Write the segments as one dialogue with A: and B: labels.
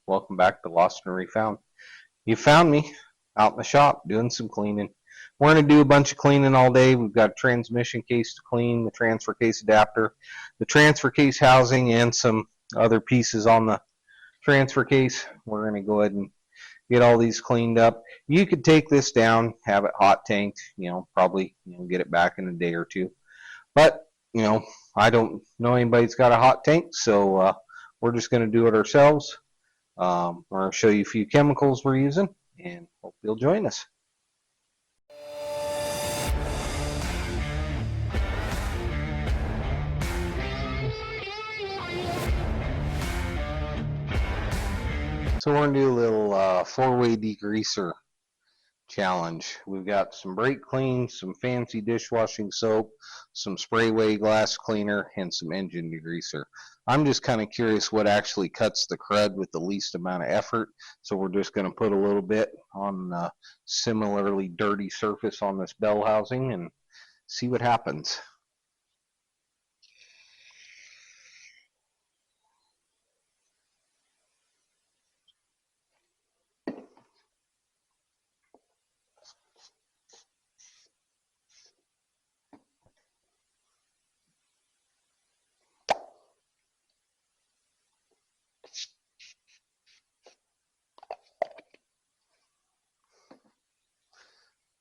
A: Welcome back to Lost and Refound. You found me out in the shop doing some cleaning. We're going to do a bunch of cleaning all day. We've got a transmission case to clean, the transfer case adapter, the transfer case housing, and some other pieces on the transfer case. We're going to go ahead and get all these cleaned up. You could take this down, have it hot tanked, probably get it back in a day or two. But, I don't know anybody that's got a hot tank, so we're just going to do it ourselves. We're going to show you a few chemicals we're using, and hope you'll join us. So we're going to do a little 4-way degreaser challenge. We've got some brake clean, some fancy dishwashing soap, some Sprayway Glass Cleaner, and some Engine Degreaser. I'm just kind of curious what actually cuts the crud with the least amount of effort. So we're just going to put a little bit on a similarly dirty surface on this bell housing and see what happens.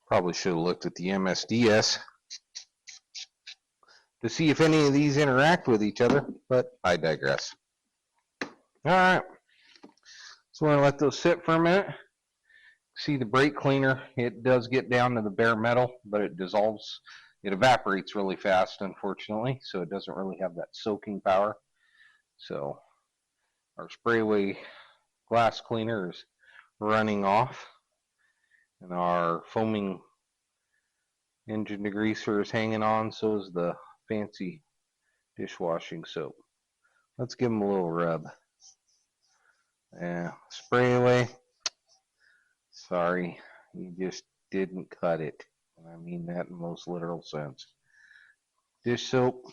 A: Probably should have looked at the MSDS to see if any of these interact with each other, but I digress. Alright, so we're going to let those sit for a minute. See the brake cleaner, it does get down to the bare metal, but it dissolves, it evaporates really fast, unfortunately, so it doesn't really have that soaking power. So our Sprayway Glass Cleaner is running off, and our foaming Engine Degreaser is hanging on, so is the fancy dishwashing soap. Let's give them a little rub. Yeah, Sprayway, sorry, you just didn't cut it. And I mean that in the most literal sense. Dish soap,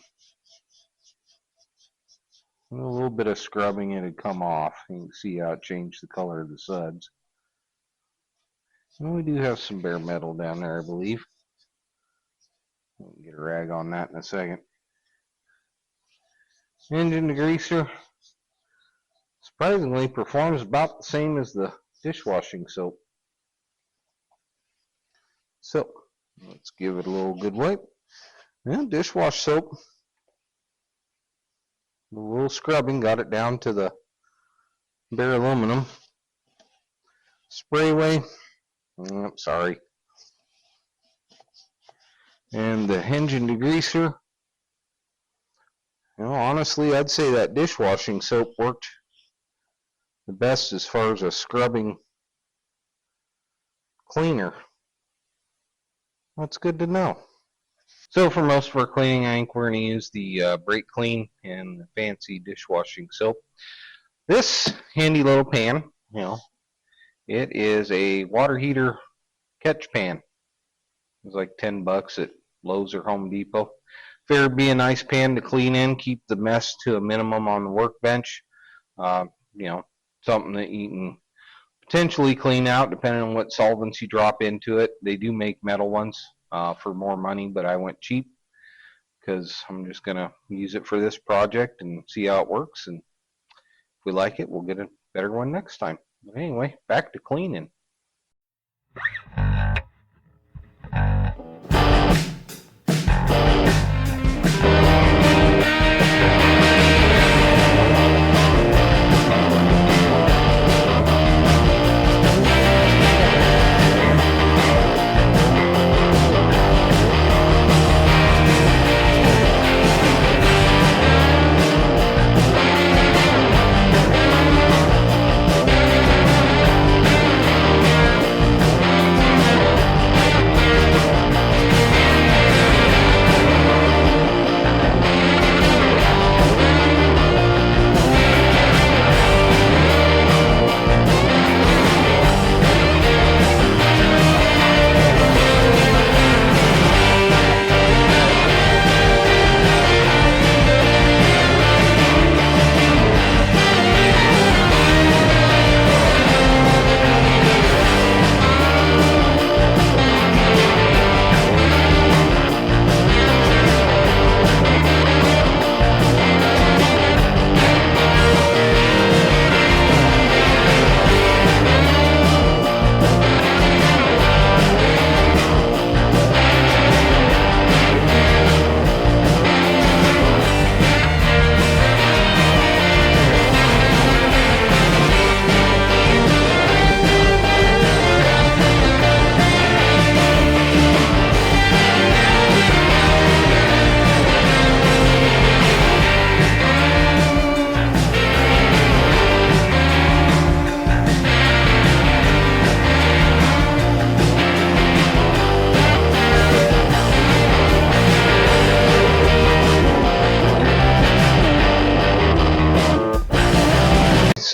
A: a little bit of scrubbing, it had come off. You can see how it changed the color of the suds. And we do have some bare metal down there, I believe. We'll get a rag on that in a second. Engine Degreaser surprisingly performs about the same as the dishwashing soap. So let's give it a little good wipe. And dishwash soap, a little scrubbing, got it down to the bare aluminum. Sprayway, I'm sorry. And the Engine Degreaser, honestly, I'd say that dishwashing soap worked the best as far as a scrubbing cleaner. That's good to know. So for most of our cleaning, I think we're going to use the brake clean and the fancy dishwashing soap. This handy little pan, it is a water heater catch pan. It's like 10 bucks at Lowe's or Home Depot. Figured it'd be a nice pan to clean in, keep the mess to a minimum on the workbench. Something that you can potentially clean out depending on what solvents you drop into it. They do make metal ones for more money, but I went cheap because I'm just going to use it for this project and see how it works. And if we like it, we'll get a better one next time. But anyway, back to cleaning.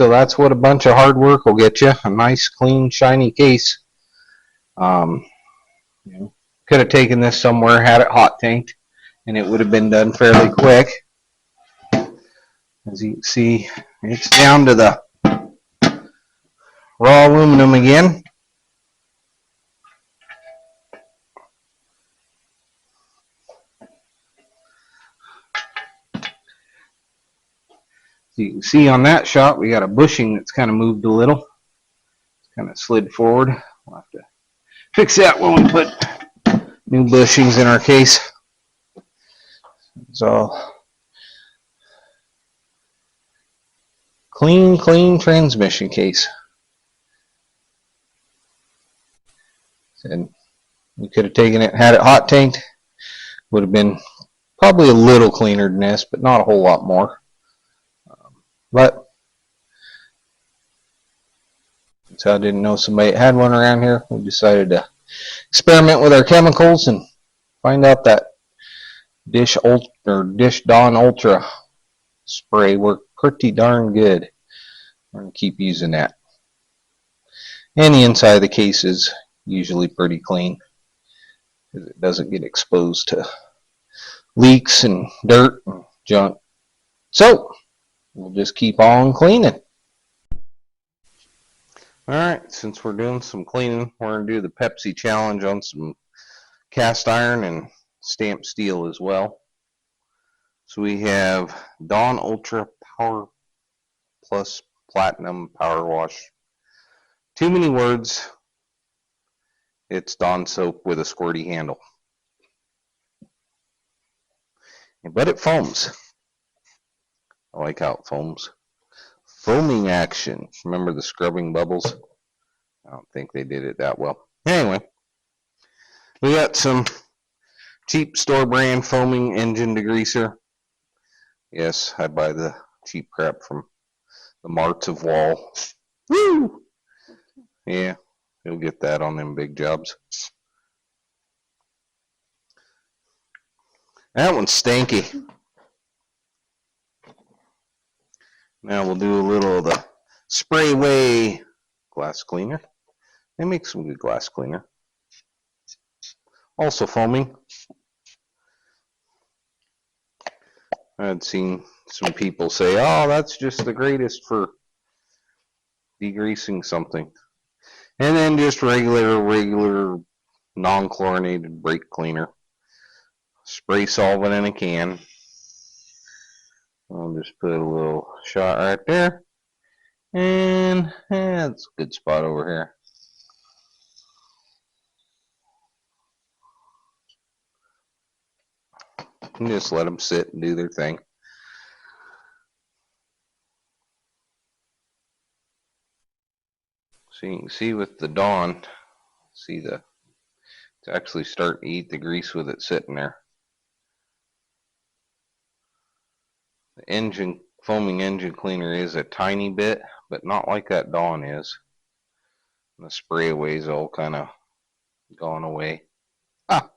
A: so that's what a bunch of hard work will get you. A nice, clean, shiny case. You know, could have taken this somewhere, had it hot tanked, and it would have been done fairly quick. As you can see, it's down to the raw aluminum again. So you can see on that shot, we got a bushing that's kind of moved a little. It's kind of slid forward. We'll have to fix that when we put new bushings in our case. So, clean transmission case. And we could have taken it, had it hot tanked. Would have been probably a little cleaner than this, but not a whole lot more. But since I didn't know somebody had one around here, we decided to experiment with our chemicals and find out that Dish Dawn Ultra spray worked pretty darn good. We're going to keep using that. And the inside of the case is usually pretty clean because it doesn't get exposed to leaks and dirt and junk. So we'll just keep on cleaning. Alright, since we're doing some cleaning, we're going to do the Pepsi challenge on some cast iron and stamped steel as well. So we have Dawn Ultra Power Plus Platinum Powerwash. Too many words. It's Dawn soap with a squirty handle. But it foams. I like how it foams. Foaming action. Remember the scrubbing bubbles? I don't think they did it that well. Anyway, we got some cheap store brand foaming engine degreaser. Yes, I buy the cheap crap from the Marts of Wall. Woo! Yeah, you'll get that on them big jobs. That one's stanky. Now we'll do a little of the Sprayway Glass Cleaner. They make some good glass cleaner. Also foaming. I'd seen some people say, oh, that's just the greatest for degreasing something. And then just regular non-chlorinated brake cleaner. Spray solvent in a can. I'll just put a little shot right there. And that's a good spot over here. And just let them sit and do their thing. So you can see with the Dawn, see to actually start to eat the grease with it sitting there. The foaming engine cleaner is a tiny bit, but not like that Dawn is. And the Sprayway's all kind of gone away. Ah.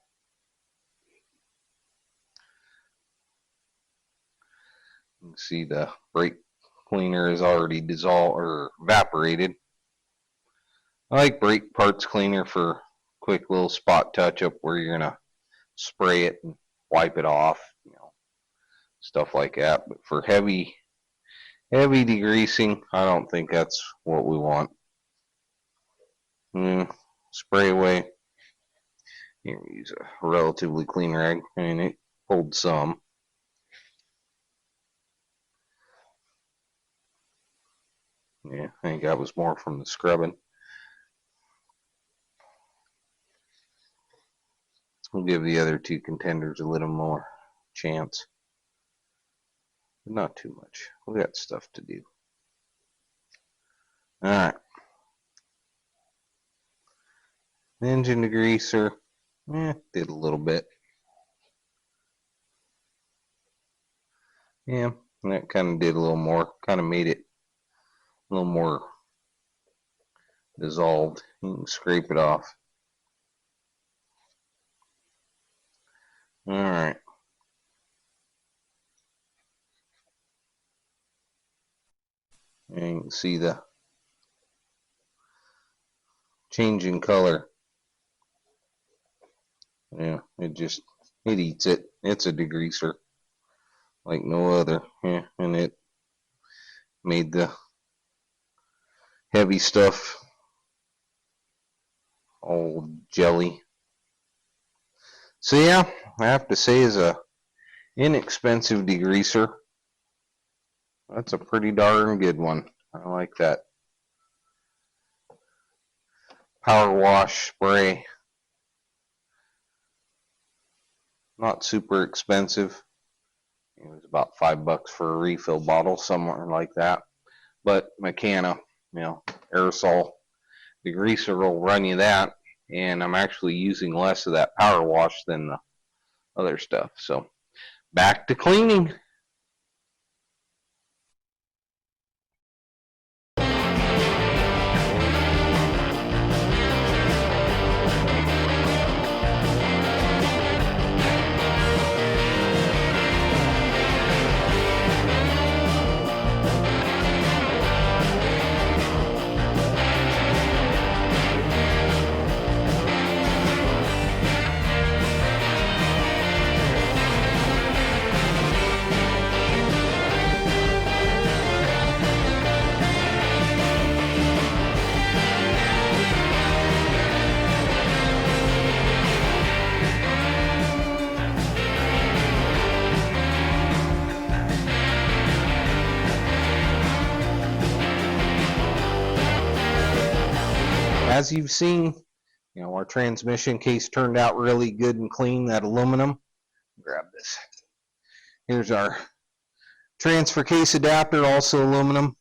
A: You can see the brake cleaner is already dissolved or evaporated. I like brake parts cleaner for quick little spot touch up where you're gonna spray it and wipe it off, you know, stuff like that. But for heavy degreasing, I don't think that's what we want. Sprayway. Here we use a relatively clean rag. I mean, it pulled some. Yeah, I think that was more from the scrubbing. We'll give the other two contenders a little more chance. But not too much. We got stuff to do. Alright. Engine degreaser. Did a little bit. Yeah, and that kind of did a little more. Kind of made it a little more dissolved. You can scrape it off. Alright. And you can see the change in color. Yeah, it eats it. It's a degreaser like no other. Yeah, and it made the heavy stuff all jelly. So yeah, I have to say, is a inexpensive degreaser. That's a pretty darn good one. I like that. Powerwash spray. Not super expensive. It was about $5 for a refill bottle, somewhere like that. But Mecana, aerosol degreaser will run you that. And I'm actually using less of that Powerwash than the other stuff. So back to cleaning. As you've seen, our transmission case turned out really good and clean, that aluminum. Grab this. Here's our transfer case adapter, also aluminum.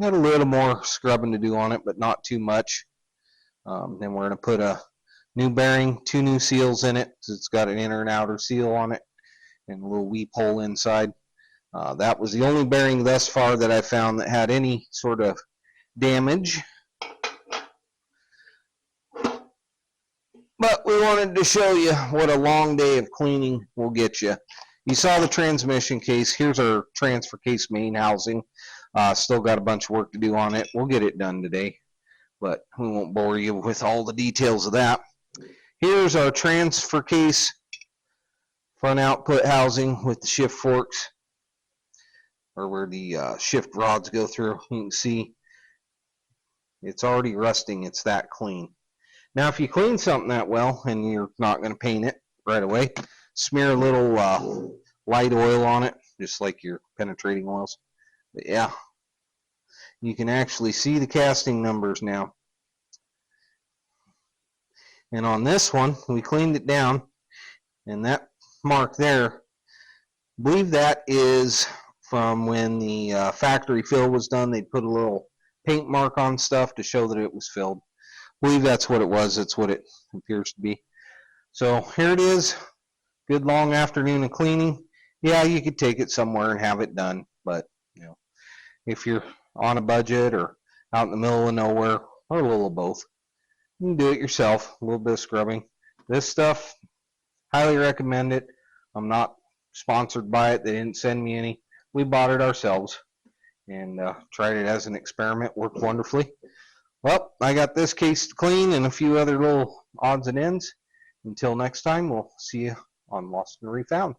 A: Got a little more scrubbing to do on it, but not too much. Then we're going to put a new bearing, 2 new seals in it. It's got an inner and outer seal on it and a little weep hole inside. That was the only bearing thus far that I found that had any sort of damage. But we wanted to show you what a long day of cleaning will get you. You saw the transmission case. Here's our transfer case main housing. Still got a bunch of work to do on it. We'll get it done today, but we won't bore you with all the details of that. Here's our transfer case front output housing with the shift forks, or where the shift rods go through. You can see it's already rusting. It's that clean. Now, if you clean something that well and you're not going to paint it right away, smear a little light oil on it, just like your penetrating oils. But yeah, you can actually see the casting numbers now. And on this one, we cleaned it down, and that mark there, I believe that is from when the factory fill was done. They put a little paint mark on stuff to show that it was filled. I believe that's what it was. That's what it appears to be. So here it is. Good long afternoon of cleaning. Yeah, you could take it somewhere and have it done, but if you're on a budget or out in the middle of nowhere, or a little of both, you can do it yourself. A little bit of scrubbing. This stuff, highly recommend it. I'm not sponsored by it. They didn't send me any. We bought it ourselves and tried it as an experiment. Worked wonderfully. Well, I got this case to clean and a few other little odds and ends. Until next time, we'll see you on Lost and Refound.